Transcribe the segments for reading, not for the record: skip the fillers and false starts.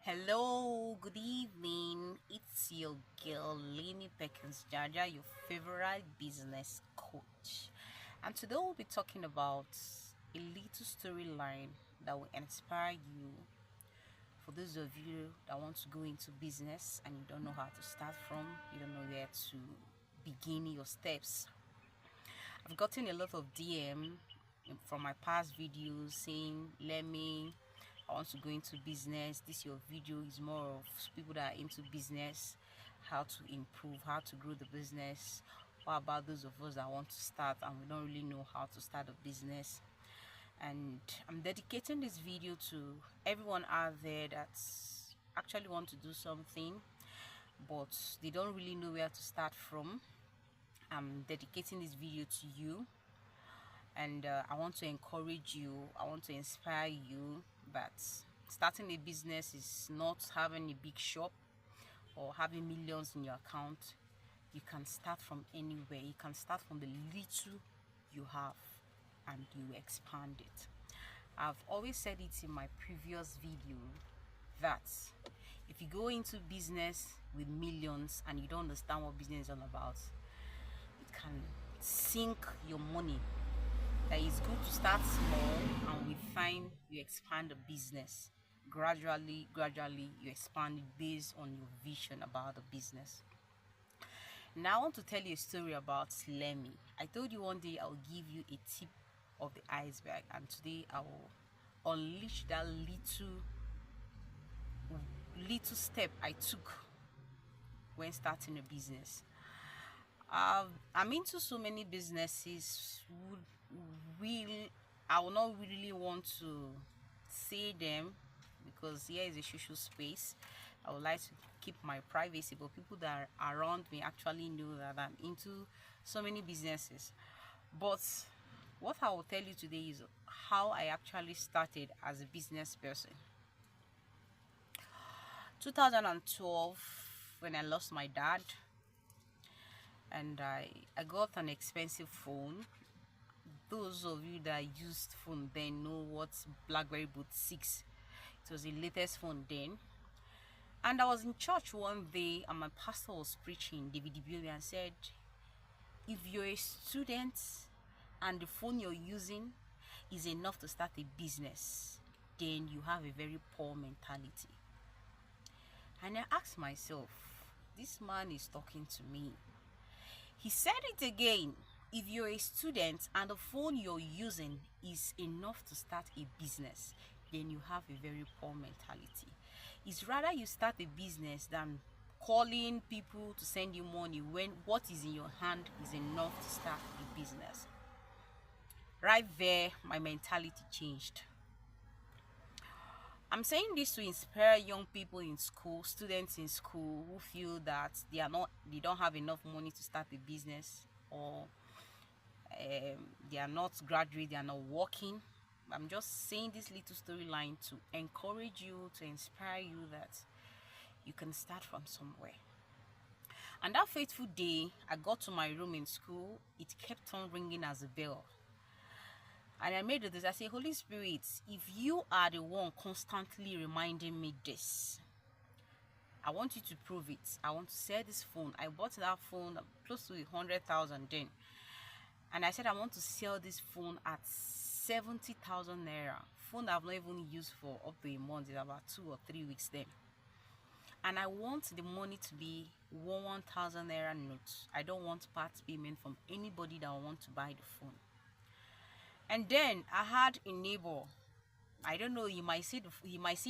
Hello, good evening. It's your girl Lini Perkins Jaja, your favorite business coach. And today we'll be talking about a little storyline that will inspire you for those of you that want to go into business and you don't know how to start from, you don't know where to begin your steps. I've gotten a lot of DM from my past videos saying, let me, I want to go into business. This your video is more of people that are into business, how to improve, how to grow the business. What about those of us that want to start and we don't really know how to start a business? And I'm dedicating this video to everyone out there that's actually want to do something but they don't really know where to start from. I'm dedicating this video to you, and I want to encourage you, I want to inspire you that starting a business is not having a big shop or having millions in your account. You can start from anywhere. You can start from the little you have and you expand it. I've always said it in my previous video that if you go into business with millions and you don't understand what business is all about, it can sink your money. That it's good to start small, and with time you expand the business. Gradually you expand it based on your vision about the business. Now I want to tell you a story about Lemmy. I told you one day I'll give you a tip of the iceberg, and today I will unleash that little step I took when starting a business. I'm into so many businesses. Will I will not really want to say them because here is a social space. I would like to keep my privacy, but people that are around me actually know that I'm into so many businesses. But what I will tell you today is how I actually started as a business person. 2012, when I lost my dad, and I got an expensive phone. Those of you that used phone then know what BlackBerry Boot 6. It was the latest phone then. And I was in church one day and my pastor was preaching David Ibiobi and said, if you're a student and the phone you're using is enough to start a business, then you have a very poor mentality. And I asked myself, this man is talking to me. He said it again. If you're a student and the phone you're using is enough to start a business, then you have a very poor mentality. It's rather you start a business than calling people to send you money when what is in your hand is enough to start a business. Right there, my mentality changed. I'm saying this to inspire young people in school, students in school who feel that they don't have enough money to start a business, or they are not graduate, they are not working. I'm just saying this little storyline to encourage you, to inspire you that you can start from somewhere. And that fateful day, I got to my room in school. It kept on ringing as a bell. And I made this. I say, Holy Spirit, if you are the one constantly reminding me this, I want you to prove it. I want to sell this phone. I bought that phone close to 100,000 then. And I said, I want to sell this phone at 70,000 naira. Phone I've not even used for up to a month. It's about 2 or 3 weeks then. And I want the money to be 1,000 naira notes. I don't want part payment from anybody that want to buy the phone. And then I had a neighbor. I don't know, he might see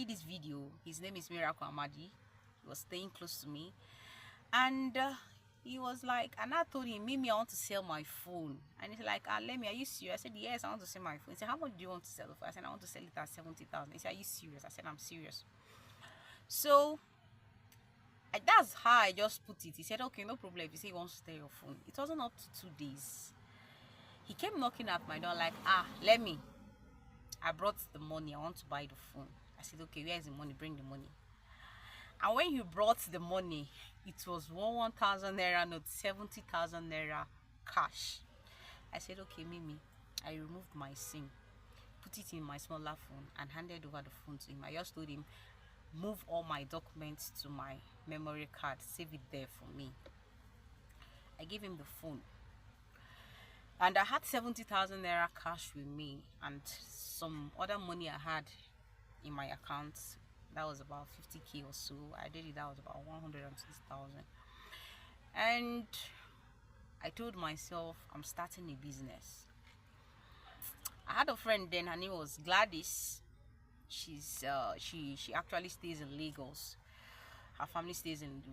this video. His name is Miracle Amadi. He was staying close to me. And he was like, and I told him, Mimi, I want to sell my phone. And he's like, let me, are you serious? I said, yes, I want to sell my phone. He said, how much do you want to sell the phone? I said, I want to sell it at 70,000. He said, are you serious? I said, I'm serious. So that's how I just put it. He said, okay, no problem. If you say he wants to sell your phone. It wasn't up to 2 days. He came knocking at my door like, let me. I brought the money. I want to buy the phone. I said, okay, where is the money? Bring the money. And when he brought the money, it was 1,000 naira note, 70,000 naira cash. I said, okay, Mimi. I removed my SIM, put it in my smaller phone, and handed over the phone to him. I just told him, move all my documents to my memory card, save it there for me. I gave him the phone, and I had 70,000 naira cash with me and some other money I had in my account. That was about 50k or so. I did it, that was about 120,000. And I told myself I'm starting a business. I had a friend then, her name was Gladys. She actually stays in Lagos. Her family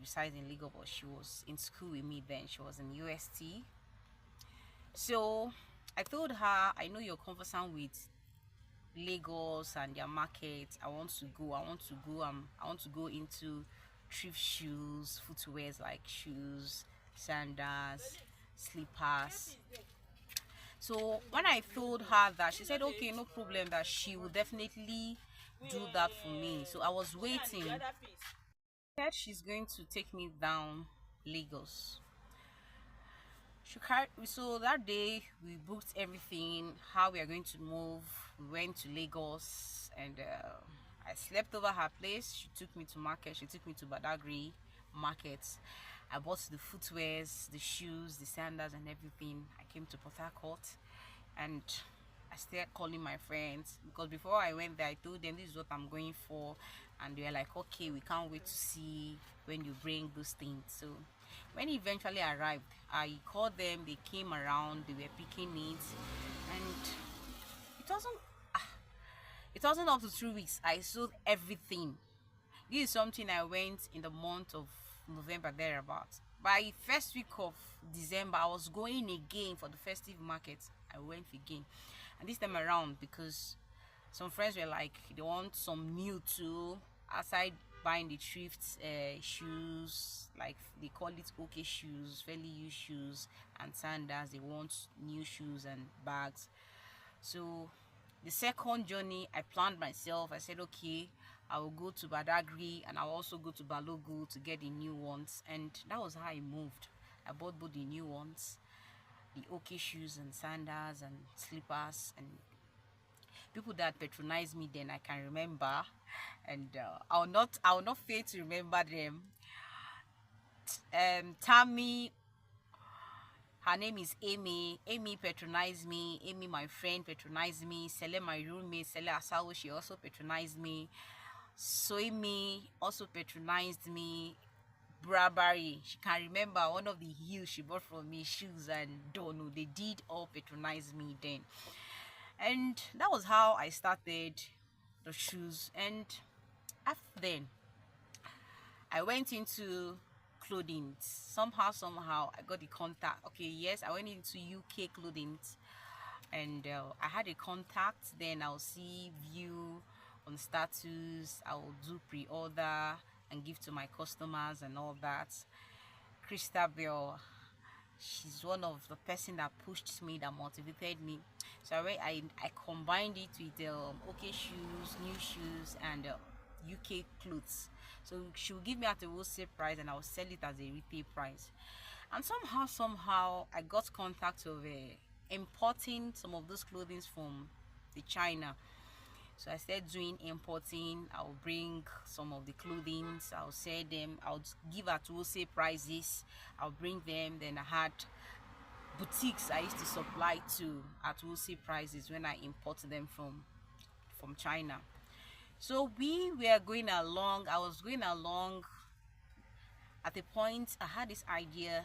resides in Lagos, but she was in school with me then. She was in UST. So I told her, I know you're conversant with Lagos and their market. I want to go. I want to go into thrift shoes, footwears like shoes, sandals, slippers. So when I told her that, she said okay, no problem, that she will definitely do that for me. So I was waiting. Said she's going to take me down Lagos. So that day we booked everything, how we are going to move. We went to Lagos, and I slept over her place. She took me to market. She took me to Badagry market. I bought the footwears, the shoes, the sandals and everything. I came to Port Harcourt, and I started calling my friends, because before I went there I told them this is what I'm going for, and they were like, okay, we can't wait to see when you bring those things. So when he eventually arrived, I called them, they came around, they were picking it, and it wasn't it wasn't up to 3 weeks I sold everything. This is something I went in the month of November thereabouts. By first week of December, I was going again for the festive market. I went again, and this time around, because some friends were like, they want some new too, aside buying the thrift shoes, like they call it okay shoes, fairly used shoes and sandals. They want new shoes and bags. So the second journey, I planned myself. I said okay, I will go to Badagry and I'll also go to Balogu to get the new ones, and that was how I moved. I bought both the new ones, the okay shoes and sandals and slippers, and people that patronized me then I can remember, and I'll not fail to remember them. Tammy, her name is Amy. Amy patronized me. Amy, my friend, patronized me. Sele, my roommate, Sele Asawo, she also patronized me. Soimi also patronized me. Brabari, she can remember one of the heels she bought from me, shoes and dono. They did all patronize me then, and that was how I started the shoes. And after then, I went into clothing. Somehow I got the contact. Okay, yes, I went into UK clothing, and I had a contact. Then I'll see view on status. I'll do pre-order and give to my customers and all that. Christabel, she's one of the person that pushed me, that motivated me. So I combined it with okay shoes, new shoes, and UK clothes. So she will give me at a wholesale price and I will sell it as a retail price. And somehow I got contact of importing some of those clothing from the China. So I started doing importing. I'll bring some of the clothing, I'll sell them, I'll give at wholesale prices, I'll bring them. Then I had boutiques I used to supply to at wholesale prices when I imported them from China. So we were going along, I was going along. At a point I had this idea,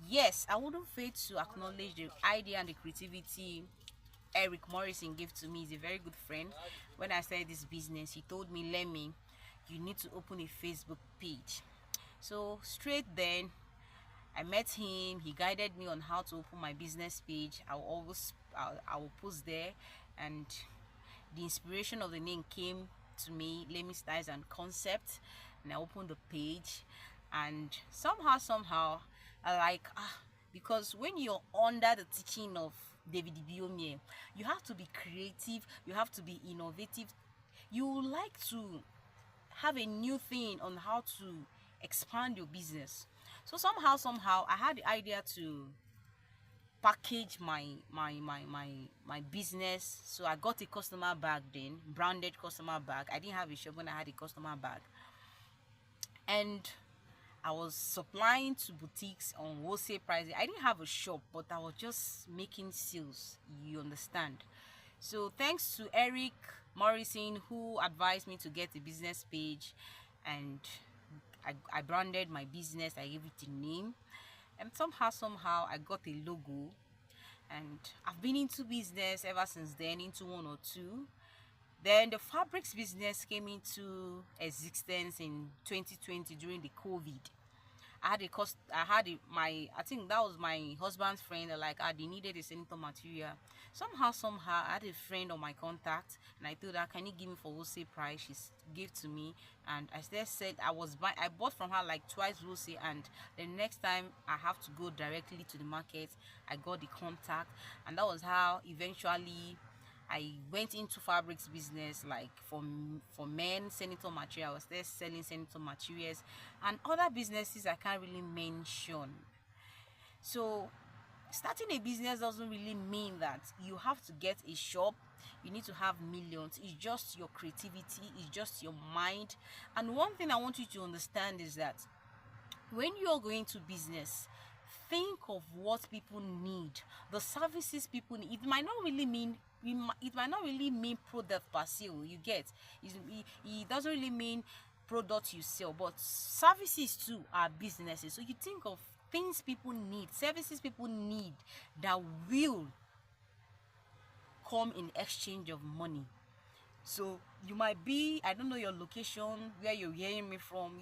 yes, I wouldn't fail to acknowledge the idea and the creativity Eric Morrison gave to me. He's a very good friend. When I started this business, he told me, Lemmy, you need to open a Facebook page. So straight then I met him. He guided me on how to open my business page. I will post there, and the inspiration of the name came to me, Lemmy Styles and Concept, and I opened the page. And somehow I like because when you're under the teaching of David Ibiomie, you have to be creative, you have to be innovative, you like to have a new thing on how to expand your business. So somehow I had the idea to package my business. So I got a customer bag, then branded customer bag. I didn't have a shop when I had a customer bag, and I was supplying to boutiques on wholesale prices. I didn't have a shop, but I was just making sales, you understand. So thanks to Eric Morrison, who advised me to get a business page, and I branded my business. I gave it a name, and somehow I got a logo, and I've been into business ever since then, into one or two. Then the fabrics business came into existence in 2020 during the COVID. I think that was my husband's friend. Like, they needed a senator material. Somehow I had a friend on my contact, and I told her, can you give me for wholesale price? She gave to me, and I still said I bought from her like twice wholesale, and the next time I have to go directly to the market, I got the contact, and that was how eventually I went into fabrics business, like for men senator material. I was there selling senator materials and other businesses I can't really mention. So starting a business doesn't really mean that you have to get a shop, you need to have millions. It's just your creativity, it's just your mind. And one thing I want you to understand is that when you're going to business, think of what people need, the services people need. It might not really mean product per se. You get it doesn't really mean product you sell, but services too are businesses. So you think of things people need, services people need, that will come in exchange of money. So you might be, I don't know your location, where you're hearing me from.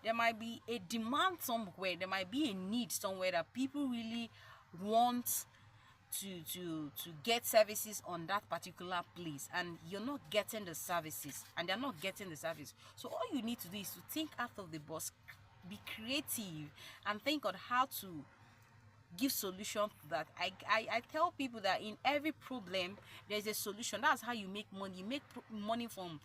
There might be a demand somewhere, there might be a need somewhere that people really want to get services on that particular place, and you're not getting the services, and they're not getting the service. So all you need to do is to think out of the box, be creative, and think on how to give solution to that. I tell people that in every problem there's a solution. That's how you make money. You make money from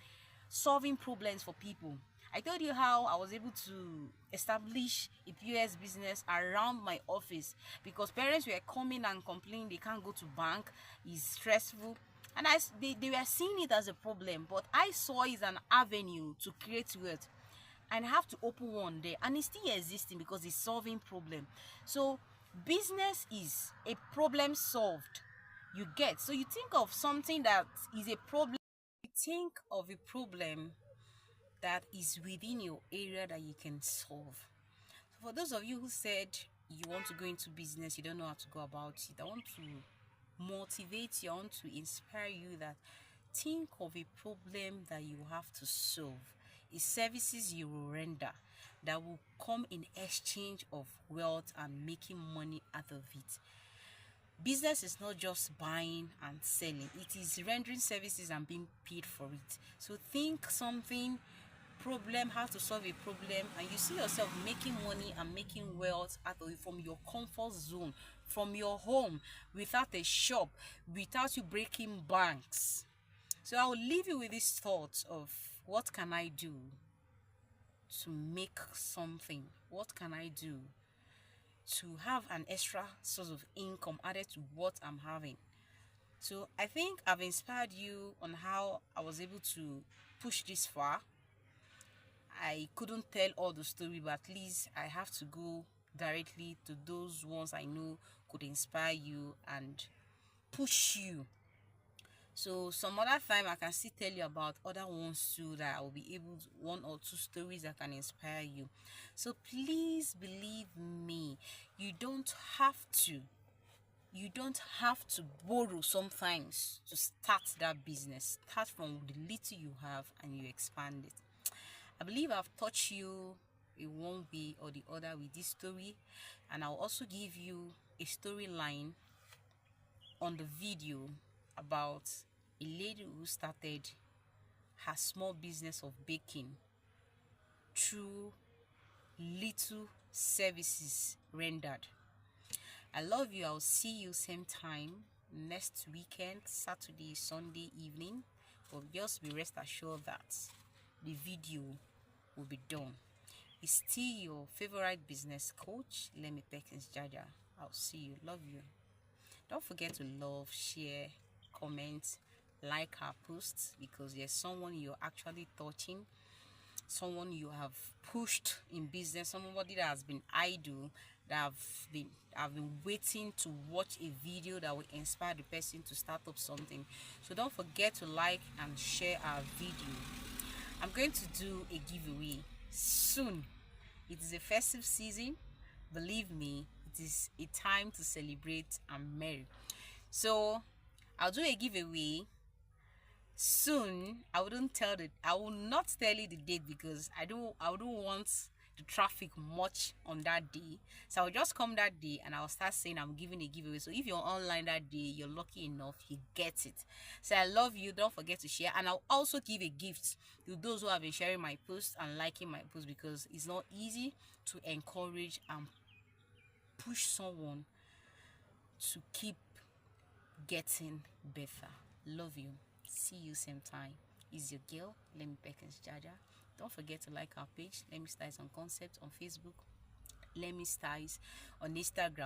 solving problems for people. I told you how I was able to establish a POS business around my office, because parents were coming and complaining they can't go to bank, it's stressful, and they were seeing it as a problem, but I saw it as an avenue to create wealth, and I have to open one there, and it's still existing because it's solving problem. So business is a problem solved, you get. So you think of something that is a problem, you think of a problem that is within your area that you can solve. So for those of you who said you want to go into business, you don't know how to go about it, I want to motivate you, I want to inspire you that think of a problem that you have to solve, a services you will render that will come in exchange of wealth and making money out of it. Business is not just buying and selling, it is rendering services and being paid for it. So think something problem, how to solve a problem, and you see yourself making money and making wealth out of it from your comfort zone, from your home, without a shop, without you breaking banks. So I will leave you with this thought of, what can I do to make something? What can I do to have an extra source of income added to what I'm having? So I think I've inspired you on how I was able to push this far. I couldn't tell all the story, but at least I have to go directly to those ones I know could inspire you and push you. So some other time I can still tell you about other ones too, that I will be able to, one or two stories that can inspire you. So please believe me, you don't have to borrow sometimes to start that business. Start from the little you have and you expand it. I believe I've touched you in one way or the other with this story, and I'll also give you a storyline on the video about a lady who started her small business of baking through little services rendered. I love you. I'll see you same time next weekend, Saturday, Sunday evening. But just be rest assured that the video will be done. It's still your favorite business coach, Lemi Perkins Jaja. I'll see you. Love you. Don't forget to love, share, comment, like our posts, because there's someone you're actually touching, someone you have pushed in business, somebody that has been idle, that have been waiting to watch a video that will inspire the person to start up something. So don't forget to like and share our video. I'm going to do a giveaway soon. It is a festive season. Believe me, it is a time to celebrate and merry. So I'll do a giveaway soon. I will not tell you the date because I don't want the traffic much on that day. So I'll just come that day and I'll start saying I'm giving a giveaway. So if you're online that day, you're lucky enough, you get it. So I love you. Don't forget to share, and I'll also give a gift to those who have been sharing my posts and liking my posts, because it's not easy to encourage and push someone to keep getting better. Love you. See you same time. Is your girl Lemmy Perkins Jaja. Don't forget to like our page, Lemmy Styles on Concept on Facebook, Lemmy Styles on Instagram.